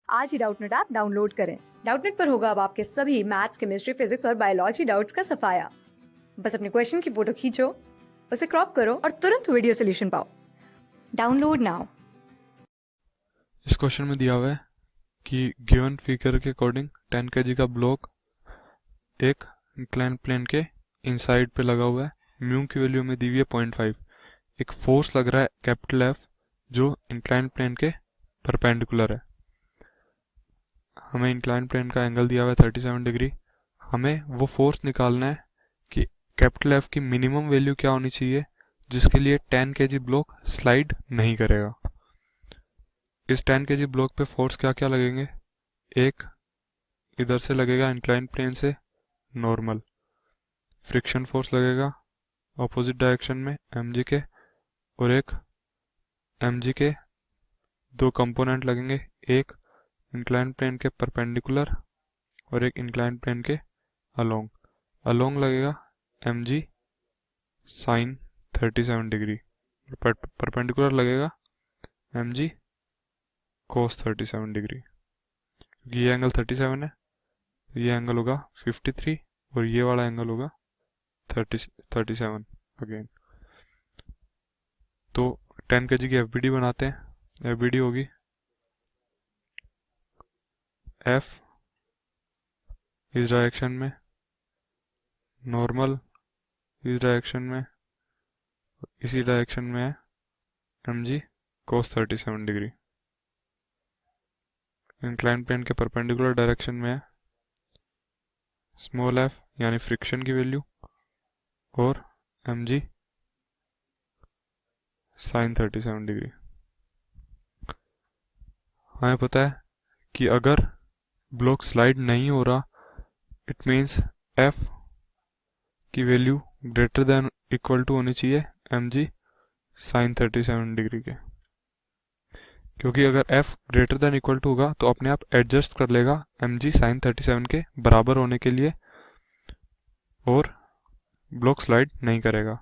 आज ही Doubtnut app download करें। Doubtnut पर होगा अब आपके सभी मैथ्स, केमिस्ट्री, फिजिक्स और बायोलॉजी डाउट्स का सफाया। बस अपने क्वेश्चन की फोटो खींचो, उसे क्रॉप करो और तुरंत वीडियो सोल्यूशन पाओ। Download now. इस क्वेश्चन में दिया हुआ है कि गिवन फिगर के अकॉर्डिंग 10 kg का ब्लॉक एक इंक्लाइन प्लेन के इनसाइड पे लगा हुआ है। म्यू की वैल्यू में दी हुई है 0.5। एक फोर्स लग रहा है कैपिटल एफ जो इंक्लाइन प्लेन के परपेंडिकुलर है। हमें इंक्लाइन प्लेन का एंगल दिया हुआ है 37 डिग्री। हमें वो फोर्स निकालना है कि कैपिटल एफ की मिनिमम वैल्यू क्या होनी चाहिए जिसके लिए 10 kg ब्लॉक स्लाइड नहीं करेगा। इस 10 kg ब्लॉक पे फोर्स क्या क्या लगेंगे। एक इधर से लगेगा इंक्लाइन प्लेन से नॉर्मल, फ्रिक्शन फोर्स लगेगा ऑपोजिट डायरेक्शन में mg के, और एक mg के दो कंपोनेंट लगेंगे, एक इंक्लाइन प्लेन के परपेंडिकुलर और एक इंक्लाइन प्लेन के अलोंग। अलोंग लगेगा mg साइन 37 डिग्री, परपेंडिकुलर लगेगा mg कोस 37 डिग्री। ये एंगल 37 है, ये एंगल होगा 53 और ये वाला एंगल होगा 37 अगेन। तो 10 kg की एफबीडी बनाते हैं। एफबीडी होगी एफ इस डायरेक्शन में, नॉर्मल इस डायरेक्शन में, इसी डायरेक्शन में है mg cos 37 degree. Incline plane के परपेंडिकुलर डायरेक्शन में है स्मॉल एफ यानी फ्रिक्शन की वैल्यू और mg साइन 37 डिग्री। हमें पता है कि अगर ब्लॉक स्लाइड नहीं हो रहा इट मीन्स f की value greater than equal to होनी चाहिए mg साइन 37 डिग्री के, क्योंकि अगर f greater than equal to होगा तो अपने आप एडजस्ट कर लेगा mg साइन 37 के बराबर होने के लिए और ब्लॉक स्लाइड नहीं करेगा।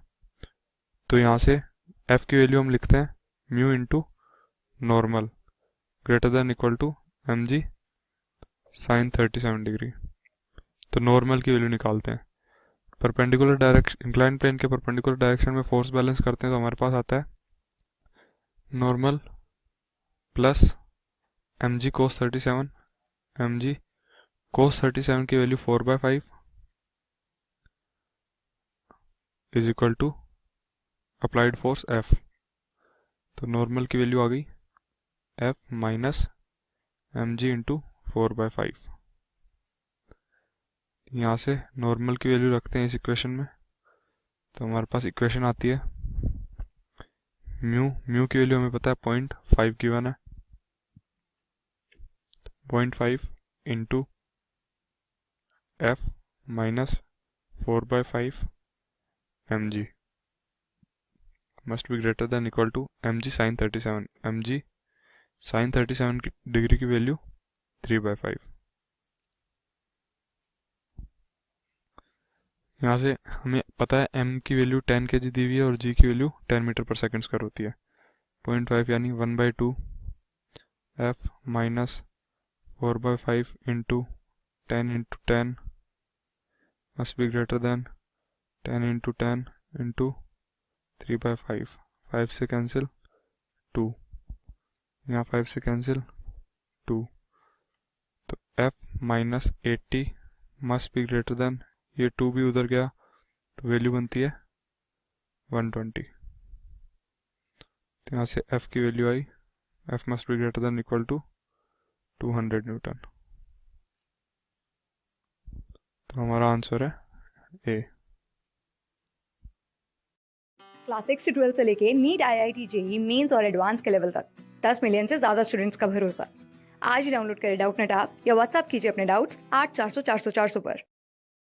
तो यहाँ से f की वैल्यू हम लिखते हैं mu into normal greater than equal to mg sine 37 degree. तो नॉर्मल की वैल्यू निकालते हैं। परपेंडिकुलर डायरेक्शन, इंक्लाइन प्लेन के परपेंडिकुलर डायरेक्शन में फोर्स बैलेंस करते हैं तो हमारे पास आता है normal plus mg cos 37, mg cos 37 की value 4/5 is equal to applied force F। तो नॉर्मल की वैल्यू आ गई F माइनस mg इंटू 4/5। यहाँ से नॉर्मल की वैल्यू रखते हैं इस इक्वेशन में, तो हमारे पास इक्वेशन आती है म्यू की वैल्यू हमें पता है 0.5 गिवन है, 0.5 into F minus 4/5 mg must be greater than equal to mg sine 37। mg sine 37 degree की वैल्यू 3/5। यहाँ से हमें पता है m की वैल्यू 10 kg दी हुई है और g की वैल्यू 10 मीटर पर सेकंड स्क्वायर होती है। 0.5 यानी 1/2 f minus 4/5 into 10 into 10 must be greater then 10 into 10 into 3/5। 5 से कैंसिल 2, यहाँ 5 से कैंसिल 2। तो f minus 80 must be greater then, ये 2 भी उधर गया तो वैल्यू बनती है 120। तो यहाँ से f की वैल्यू आई f must be greater than equal to 200 newton. तो हमारा आंसर है ए। क्लास 6 से 12 से लेके नीट, IIT, JEE मेंस और एडवांस के लेवल तक 10 मिलियन से ज्यादा स्टूडेंट्स का भरोसा। आज ही डाउनलोड करें डाउटनेट ऐप या व्हाट्सएप कीजिए अपने डाउट्स 8400 400 400 पर।